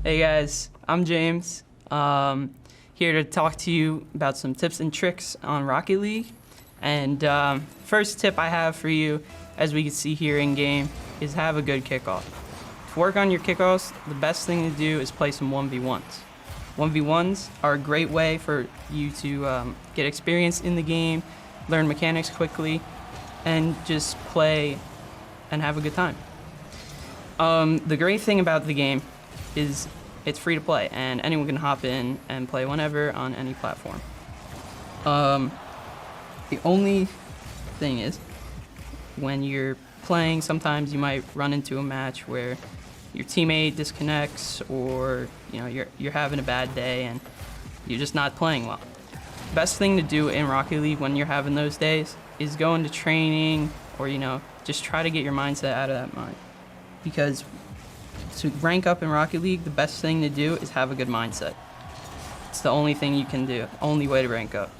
Hey guys, I'm James. Here to talk to you about some tips and tricks on Rocket League. And first tip I have for you, as we can see here in game, is have a good kickoff. To work on your kickoffs, the best thing to do is play some 1v1s. 1v1s are a great way for you to get experience in the game, learn mechanics quickly, and just play and have a good time. The great thing about the game is it's free to play, and anyone can hop in and play whenever on any platform. The only thing is, when you're playing, sometimes you might run into a match where your teammate disconnects, or you're having a bad day and you're just not playing well. Best thing to do in Rocket League when you're having those days is go into training, or just try to get your mindset out of that mind. Because to rank up in Rocket League, the best thing to do is have a good mindset. It's the only thing you can do, only way to rank up.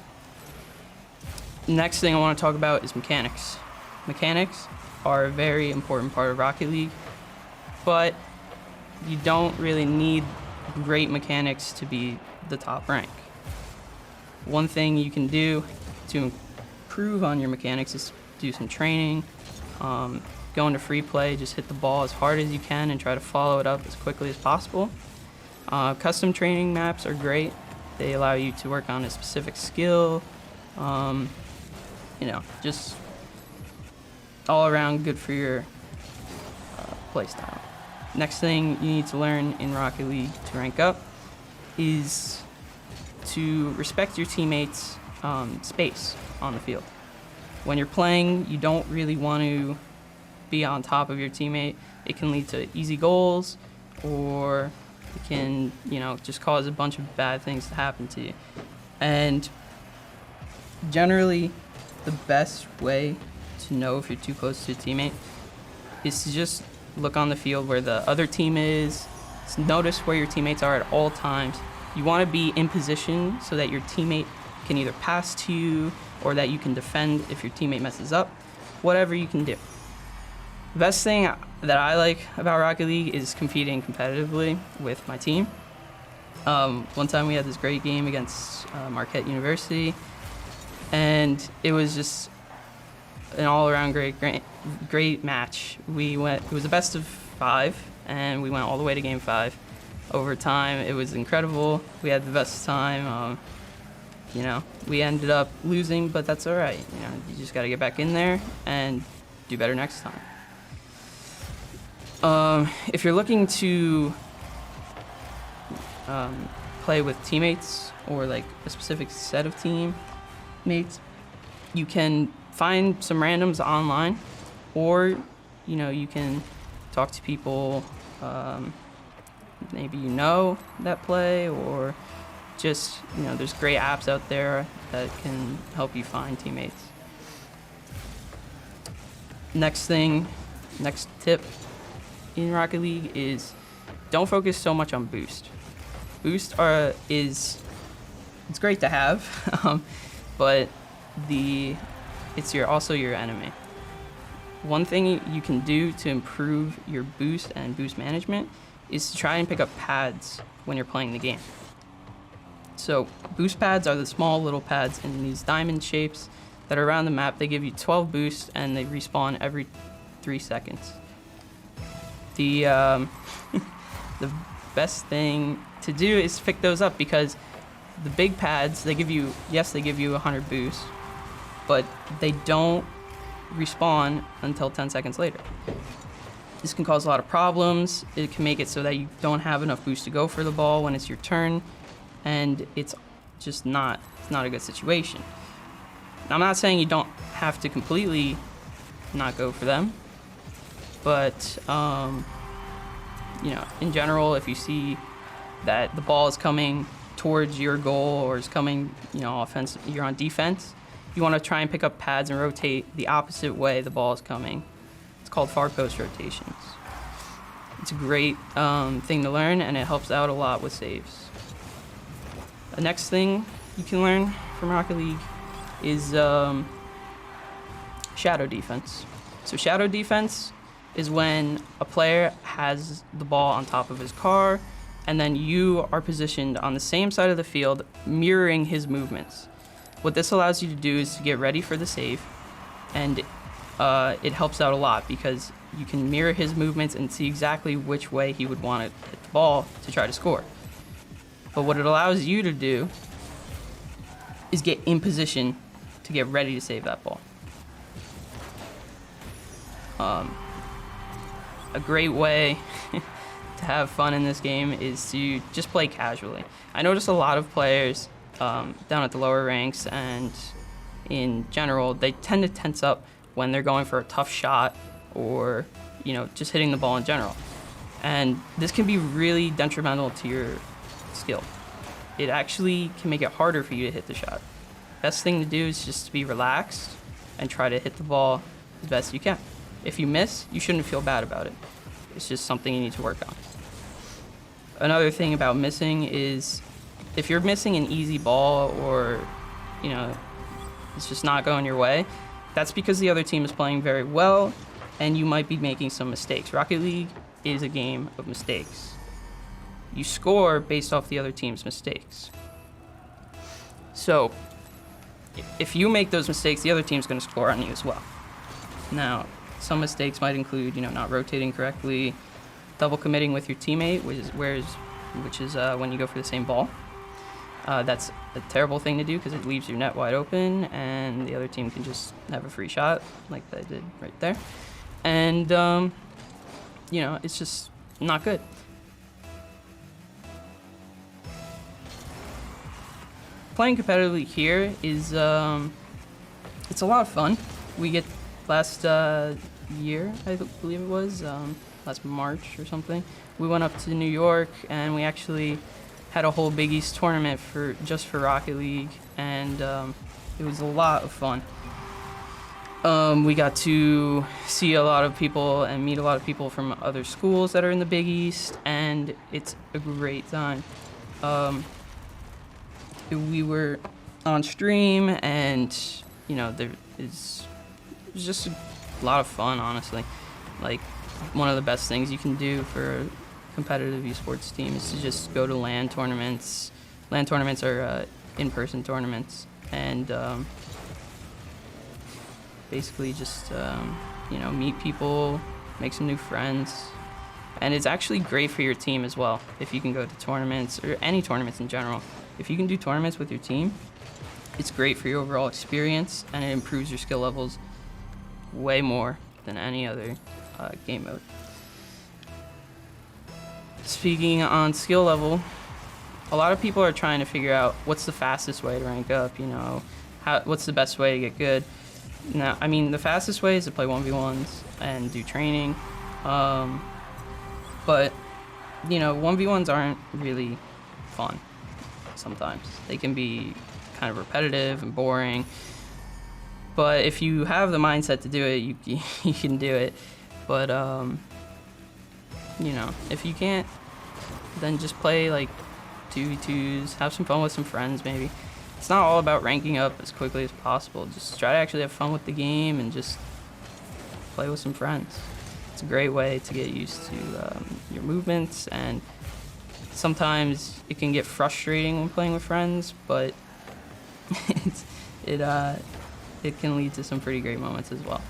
Next thing I want to talk about is mechanics. Mechanics are a very important part of Rocket League, but you don't really need great mechanics to be the top rank. One thing you can do to improve on your mechanics is do some training. Go into free play, just hit the ball as hard as you can and try to follow it up as quickly as possible. Custom training maps are great. They allow you to work on a specific skill. Just all around good for your play style. Next thing you need to learn in Rocket League to rank up is to respect your teammates' space on the field. When you're playing, you don't really want to be on top of your teammate. It can lead to easy goals, or it can, just cause a bunch of bad things to happen to you. And generally, the best way to know if you're too close to a teammate is to just look on the field where the other team is. Notice where your teammates are at all times. You want to be in position so that your teammate can either pass to you, or that you can defend if your teammate messes up. Whatever you can do. The best thing that I like about Rocket League is competing competitively with my team. One time we had this great game against Marquette University, and it was just an all-around great match. It was a best of 5, and we went all the way to game 5. Overtime, it was incredible. We had the best time. We ended up losing, but that's all right. You just got to get back in there and do better next time. If you're looking to play with teammates, or like a specific set of teammates, you can find some randoms online, or you can talk to people maybe that play, or just there's great apps out there that can help you find teammates. Next tip in Rocket League is don't focus so much on boost. Boost it's great to have, but it's also your enemy. One thing you can do to improve your boost and boost management is to try and pick up pads when you're playing the game. So boost pads are the small little pads in these diamond shapes that are around the map. They give you 12 boosts, and they respawn every 3 seconds. The the best thing to do is pick those up, because the big pads, they give you 100 boosts, but they don't respawn until 10 seconds later. This can cause a lot of problems. It can make it so that you don't have enough boost to go for the ball when it's your turn, and it's just not a good situation. Now, I'm not saying you don't have to completely not go for them, but in general, if you see that the ball is coming towards your goal, or is coming, offense, you're on defense, you want to try and pick up pads and rotate the opposite way the ball is coming. It's called far post rotations. It's a great thing to learn, and it helps out a lot with saves. The next thing you can learn from Rocket League is shadow defense. So shadow defense is when a player has the ball on top of his car, and then you are positioned on the same side of the field, mirroring his movements. What this allows you to do is to get ready for the save, and it helps out a lot because you can mirror his movements and see exactly which way he would want to hit the ball to try to score. But what it allows you to do is get in position to get ready to save that ball. A great way to have fun in this game is to just play casually. I notice a lot of players down at the lower ranks and in general, they tend to tense up when they're going for a tough shot or, just hitting the ball in general. And this can be really detrimental to your skill. It actually can make it harder for you to hit the shot. Best thing to do is just to be relaxed and try to hit the ball as best you can. If you miss, you shouldn't feel bad about it. It's just something you need to work on. Another thing about missing is if you're missing an easy ball or, it's just not going your way, that's because the other team is playing very well and you might be making some mistakes. Rocket League is a game of mistakes. You score based off the other team's mistakes. So if you make those mistakes, the other team's going to score on you as well. Now, some mistakes might include, not rotating correctly, double committing with your teammate, which is when you go for the same ball. That's a terrible thing to do because it leaves your net wide open and the other team can just have a free shot like they did right there. And, it's just not good. Playing competitively here is, it's a lot of fun. We get last year, I believe it was, last March or something, we went up to New York and we actually had a whole Big East tournament just for Rocket League, and it was a lot of fun. We got to see a lot of people and meet a lot of people from other schools that are in the Big East, and it's a great time. We were on stream, and it was just a lot of fun, honestly. Like, one of the best things you can do for a competitive esports team is to just go to LAN tournaments. LAN tournaments are in-person tournaments, and basically just meet people, make some new friends, and it's actually great for your team as well if you can go to tournaments or any tournaments in general. If you can do tournaments with your team, it's great for your overall experience, and it improves your skill levels way more than any other game mode. Speaking on skill level, a lot of people are trying to figure out what's the fastest way to rank up, what's the best way to get good. Now, the fastest way is to play 1v1s and do training, but 1v1s aren't really fun sometimes. They can be kind of repetitive and boring, but if you have the mindset to do it, you can do it. But if you can't, then just play like 2v2s, have some fun with some friends maybe. It's not all about ranking up as quickly as possible. Just try to actually have fun with the game and just play with some friends. It's a great way to get used to your movements, and sometimes it can get frustrating when playing with friends, but it can lead to some pretty great moments as well.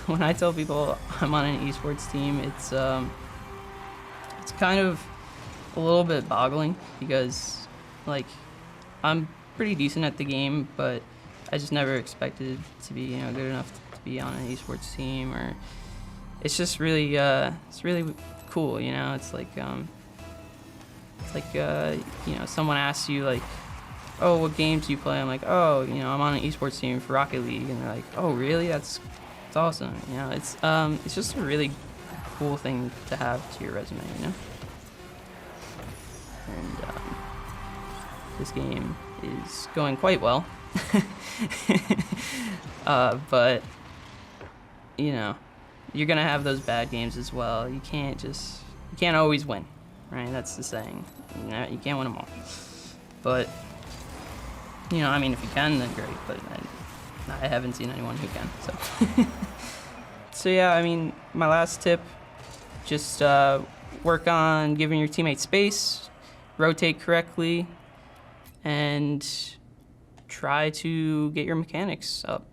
When I tell people I'm on an esports team, it's kind of a little bit boggling because, I'm pretty decent at the game, but I just never expected to be, good enough to be on an esports team. Or it's just really, it's really cool, It's someone asks you like, "Oh, what games do you play?" I'm like, "Oh, I'm on an esports team for Rocket League," and they're like, "Oh, really? That's awesome." It's just a really cool thing to have to your resume, And this game is going quite well. But you're gonna have those bad games as well. You can't always win, right? That's the saying. You can't win them all. But if you can, then great. But I haven't seen anyone who can. So So yeah, I mean, my last tip, just work on giving your teammates space, rotate correctly, and try to get your mechanics up.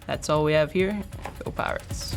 That's all we have here. Go Pirates.